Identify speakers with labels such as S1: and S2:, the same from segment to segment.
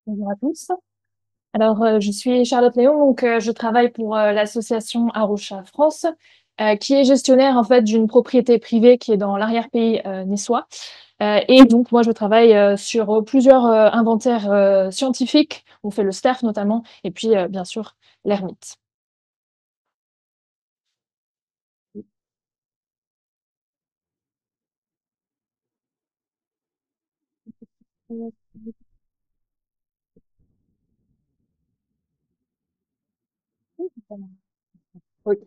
S1: Bonjour à tous. Alors, je suis Charlotte Léon, donc je travaille pour l'association Arusha France, qui est gestionnaire en fait d'une propriété privée qui est dans l'arrière-pays niçois. Et donc moi, je travaille sur plusieurs inventaires scientifiques. On fait le STERF notamment, et puis bien sûr l'ermite. Ok.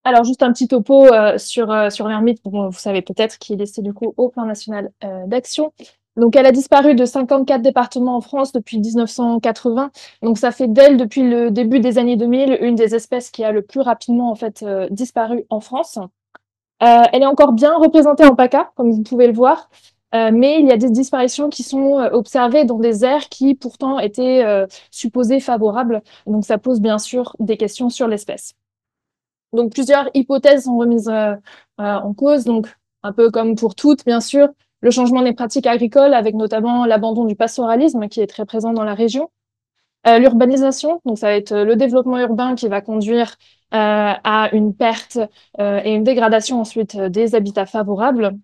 S1: Alors juste un petit topo sur l'ermite. Bon, vous savez peut-être qu'il est laissé du coup au plan national d'action. Donc elle a disparu de 54 départements en France depuis 1980. Donc ça fait d'elle depuis le début des années 2000 une des espèces qui a le plus rapidement en fait disparu en France. Elle est encore bien représentée en PACA, comme vous pouvez le voir. Mais il y a des disparitions qui sont observées dans des aires qui pourtant étaient supposées favorables. Donc ça pose bien sûr des questions sur l'espèce. Donc plusieurs hypothèses sont remises en cause, donc un peu comme pour toutes, bien sûr, le changement des pratiques agricoles, avec notamment l'abandon du pastoralisme qui est très présent dans la région, l'urbanisation, donc ça va être le développement urbain qui va conduire à une perte et une dégradation ensuite des habitats favorables.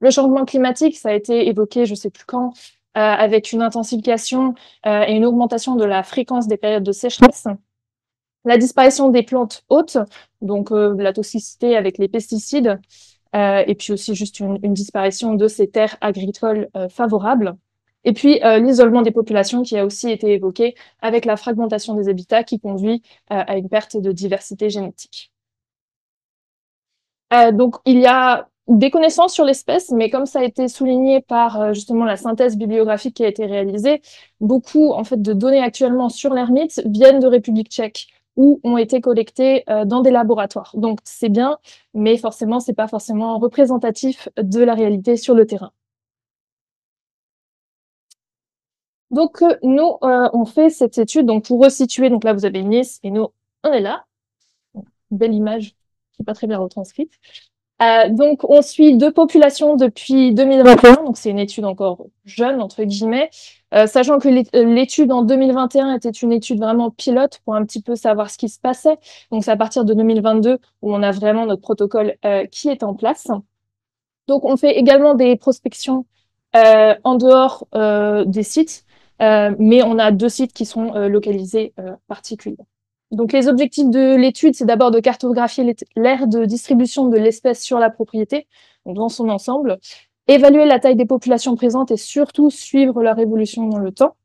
S1: Le changement climatique, ça a été évoqué, je sais plus quand, avec une intensification et une augmentation de la fréquence des périodes de sécheresse. La disparition des plantes hôtes, donc la toxicité avec les pesticides, et puis aussi juste une disparition de ces terres agricoles favorables. Et puis l'isolement des populations qui a aussi été évoqué avec la fragmentation des habitats qui conduit à une perte de diversité génétique. Donc il y a des connaissances sur l'espèce, mais comme ça a été souligné par justement la synthèse bibliographique qui a été réalisée, beaucoup en fait de données actuellement sur l'ermite viennent de République tchèque ou ont été collectées dans des laboratoires. Donc c'est bien, mais forcément c'est pas forcément représentatif de la réalité sur le terrain. Donc nous on fait cette étude donc pour resituer. Donc là vous avez Nice et nous on est là. Une belle image qui n'est pas très bien retranscrite. Donc, on suit deux populations depuis 2021, donc c'est une étude encore jeune, entre guillemets, sachant que l'étude en 2021 était une étude vraiment pilote pour un petit peu savoir ce qui se passait. Donc, c'est à partir de 2022 où on a vraiment notre protocole qui est en place. Donc, on fait également des prospections en dehors des sites, mais on a deux sites qui sont localisés particulièrement. Donc, les objectifs de l'étude, c'est d'abord de cartographier l'aire de distribution de l'espèce sur la propriété, donc dans son ensemble, évaluer la taille des populations présentes et surtout suivre leur évolution dans le temps,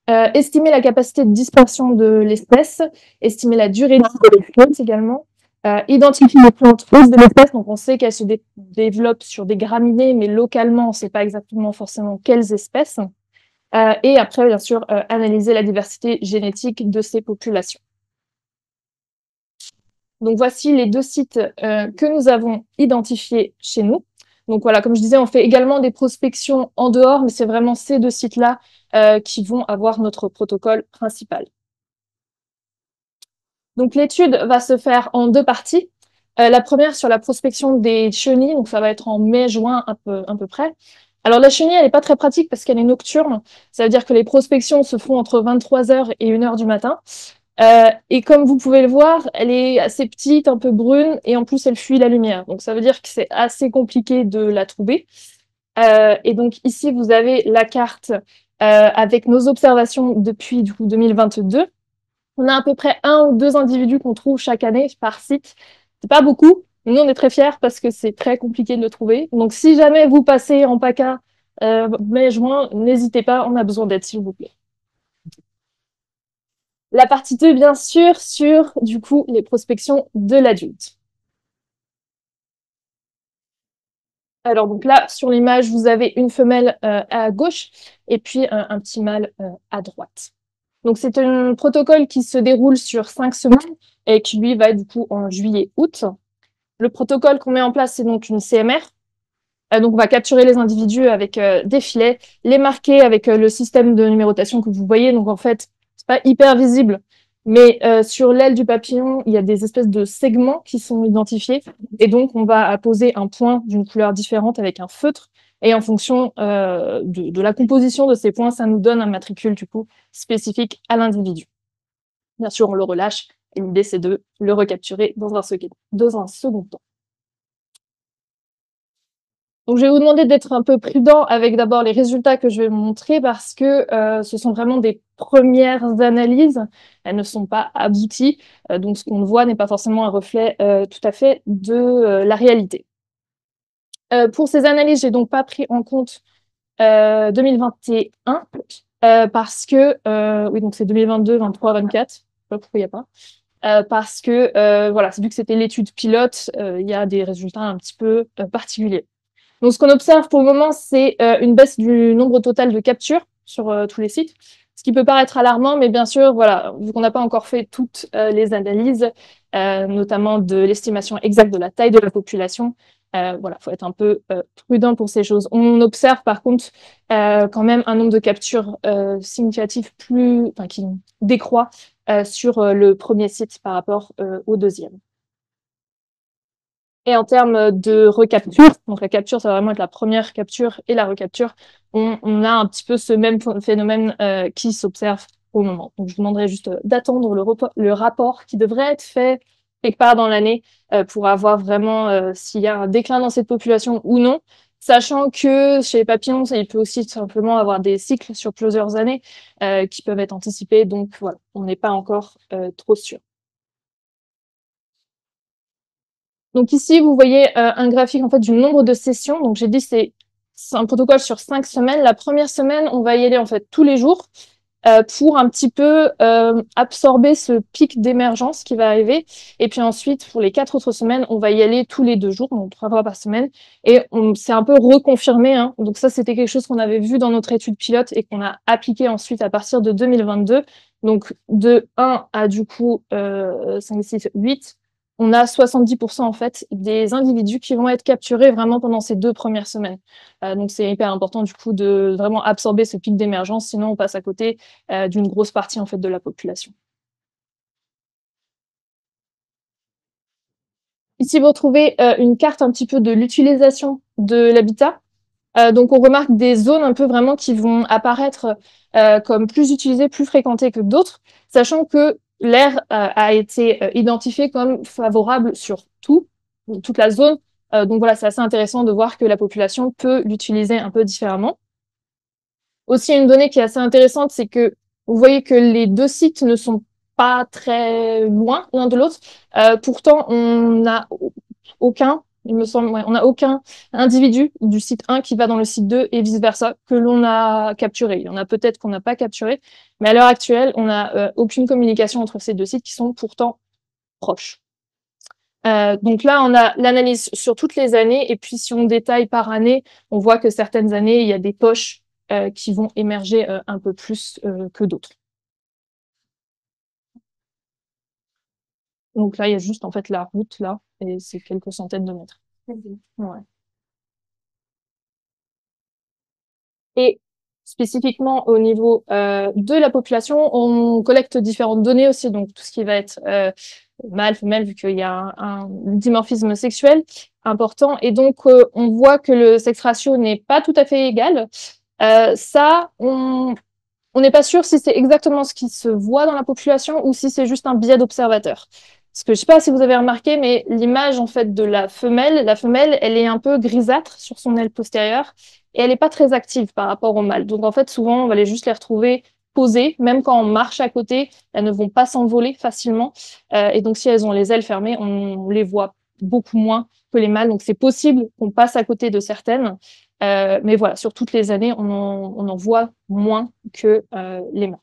S1: estimer la capacité de dispersion de l'espèce, estimer la durée de vie de l'espèce également, identifier les plantes hausses de l'espèce, donc on sait qu'elle se développe sur des graminées, mais localement, on ne sait pas exactement forcément quelles espèces, et après, bien sûr, analyser la diversité génétique de ces populations. Donc voici les deux sites que nous avons identifiés chez nous. Donc voilà, comme je disais, on fait également des prospections en dehors, mais c'est vraiment ces deux sites-là qui vont avoir notre protocole principal. Donc l'étude va se faire en deux parties. La première sur la prospection des chenilles, donc ça va être en mai-juin à peu près. Alors la chenille, elle n'est pas très pratique parce qu'elle est nocturne. Ça veut dire que les prospections se font entre 23h et 1h du matin. Et comme vous pouvez le voir, elle est assez petite, un peu brune, et en plus elle fuit la lumière. Donc ça veut dire que c'est assez compliqué de la trouver. Et donc ici vous avez la carte avec nos observations depuis du coup 2022. On a à peu près un ou deux individus qu'on trouve chaque année par site. C'est pas beaucoup. Nous on est très fiers parce que c'est très compliqué de le trouver. Donc si jamais vous passez en PACA mai-juin, n'hésitez pas, on a besoin d'aide s'il vous plaît. La partie 2, bien sûr, sur, du coup, les prospections de l'adulte. Alors, donc là, sur l'image, vous avez une femelle à gauche et puis un petit mâle à droite. Donc, c'est un protocole qui se déroule sur 5 semaines et qui, lui, va du coup en juillet-août. Le protocole qu'on met en place, c'est donc une CMR. Donc, on va capturer les individus avec des filets, les marquer avec le système de numérotation que vous voyez. Donc, en fait, c'est pas hyper visible, Mais sur l'aile du papillon, il y a des espèces de segments qui sont identifiés. Et donc, on va apposer un point d'une couleur différente avec un feutre. Et en fonction de la composition de ces points, ça nous donne un matricule du coup spécifique à l'individu. Bien sûr, on le relâche. Et l'idée, c'est de le recapturer dans un second temps. Donc, je vais vous demander d'être un peu prudent avec d'abord les résultats que je vais vous montrer parce que ce sont vraiment des premières analyses. Elles ne sont pas abouties. Donc, ce qu'on voit n'est pas forcément un reflet tout à fait de la réalité. Pour ces analyses, j'ai donc pas pris en compte 2021 parce que, oui, donc c'est 2022, 23, 24. Je sais pas pourquoi il n'y a pas. Parce que, voilà, vu que c'était l'étude pilote, il y a des résultats un petit peu particuliers. Donc, ce qu'on observe pour le moment, c'est une baisse du nombre total de captures sur tous les sites, ce qui peut paraître alarmant, mais bien sûr, voilà, vu qu'on n'a pas encore fait toutes les analyses, notamment de l'estimation exacte de la taille de la population, voilà, faut être un peu prudent pour ces choses. On observe par contre quand même un nombre de captures significatif qui décroît sur le premier site par rapport au deuxième. Et en termes de recapture, donc la capture, ça va vraiment être la première capture et la recapture, on a un petit peu ce même phénomène qui s'observe au moment. Donc je vous demanderai juste d'attendre le rapport qui devrait être fait quelque part dans l'année pour avoir vraiment s'il y a un déclin dans cette population ou non, sachant que chez les papillons, il peut aussi simplement avoir des cycles sur plusieurs années qui peuvent être anticipés. Donc voilà, on n'est pas encore trop sûr. Donc ici, vous voyez un graphique en fait du nombre de sessions. Donc j'ai dit c'est un protocole sur 5 semaines. La première semaine, on va y aller en fait tous les jours pour un petit peu absorber ce pic d'émergence qui va arriver. Et puis ensuite, pour les 4 autres semaines, on va y aller tous les 2 jours, donc 3 fois par semaine. Et c'est un peu reconfirmé. Hein. Donc ça, c'était quelque chose qu'on avait vu dans notre étude pilote et qu'on a appliqué ensuite à partir de 2022. Donc de 1 à du coup 5, 6, 8. On a 70% en fait des individus qui vont être capturés vraiment pendant ces 2 premières semaines. Donc c'est hyper important du coup de vraiment absorber ce pic d'émergence, sinon on passe à côté d'une grosse partie en fait de la population. Ici vous retrouvez une carte un petit peu de l'utilisation de l'habitat. Donc on remarque des zones un peu vraiment qui vont apparaître comme plus utilisées, plus fréquentées que d'autres, sachant que l'aire a été identifié comme favorable sur toute la zone. Donc voilà, c'est assez intéressant de voir que la population peut l'utiliser un peu différemment. Aussi, une donnée qui est assez intéressante, c'est que vous voyez que les 2 sites ne sont pas très loin l'un de l'autre. Pourtant, on n'a aucun, il me semble, on n'a aucun individu du site 1 qui va dans le site 2 et vice-versa que l'on a capturé. Il y en a peut-être qu'on n'a pas capturé, mais à l'heure actuelle, on n'a aucune communication entre ces 2 sites qui sont pourtant proches. Donc là, on a l'analyse sur toutes les années, et puis si on détaille par année, on voit que certaines années, il y a des poches qui vont émerger un peu plus que d'autres. Donc là, il y a juste en fait la route là, et c'est quelques centaines de mètres. Ouais. Et spécifiquement au niveau de la population, on collecte différentes données aussi, donc tout ce qui va être mâle, femelle, vu qu'il y a un dimorphisme sexuel important, et donc on voit que le sexe ratio n'est pas tout à fait égal. Ça, on n'est pas sûr si c'est exactement ce qui se voit dans la population ou si c'est juste un biais d'observateur. Parce que je sais pas si vous avez remarqué, mais l'image en fait de la femelle, elle est un peu grisâtre sur son aile postérieure et elle n'est pas très active par rapport au mâle. Donc en fait, souvent, on va juste les retrouver posées, même quand on marche à côté, elles ne vont pas s'envoler facilement. Et donc si elles ont les ailes fermées, on les voit beaucoup moins que les mâles. Donc c'est possible qu'on passe à côté de certaines. Mais voilà, sur toutes les années, on en voit moins que les mâles.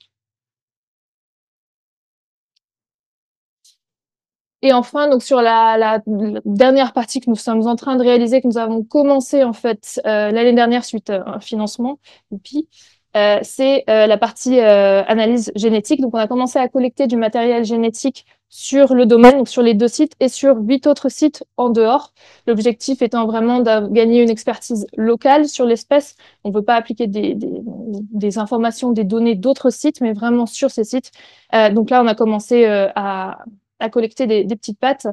S1: Et enfin, donc sur la dernière partie que nous sommes en train de réaliser, que nous avons commencé en fait l'année dernière suite à un financement, UPI, c'est la partie analyse génétique. Donc on a commencé à collecter du matériel génétique sur le domaine, donc sur les 2 sites et sur 8 autres sites en dehors. L'objectif étant vraiment de gagner une expertise locale sur l'espèce. On ne veut pas appliquer des des informations, des données d'autres sites, mais vraiment sur ces sites. Donc là, on a commencé à collecter des petites pattes.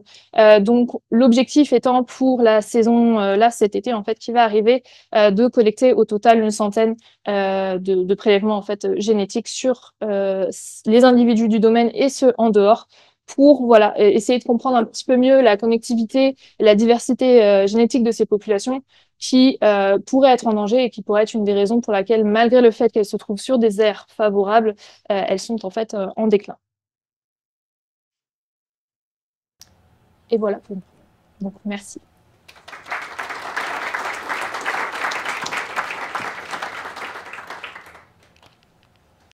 S1: Donc l'objectif étant pour la saison, là cet été en fait, qui va arriver, de collecter au total une centaine de prélèvements en fait génétiques sur les individus du domaine et ceux en dehors, pour voilà essayer de comprendre un petit peu mieux la connectivité et la diversité génétique de ces populations qui pourraient être en danger et qui pourraient être une des raisons pour laquelle, malgré le fait qu'elles se trouvent sur des aires favorables, elles sont en fait en déclin. Et voilà. Donc merci.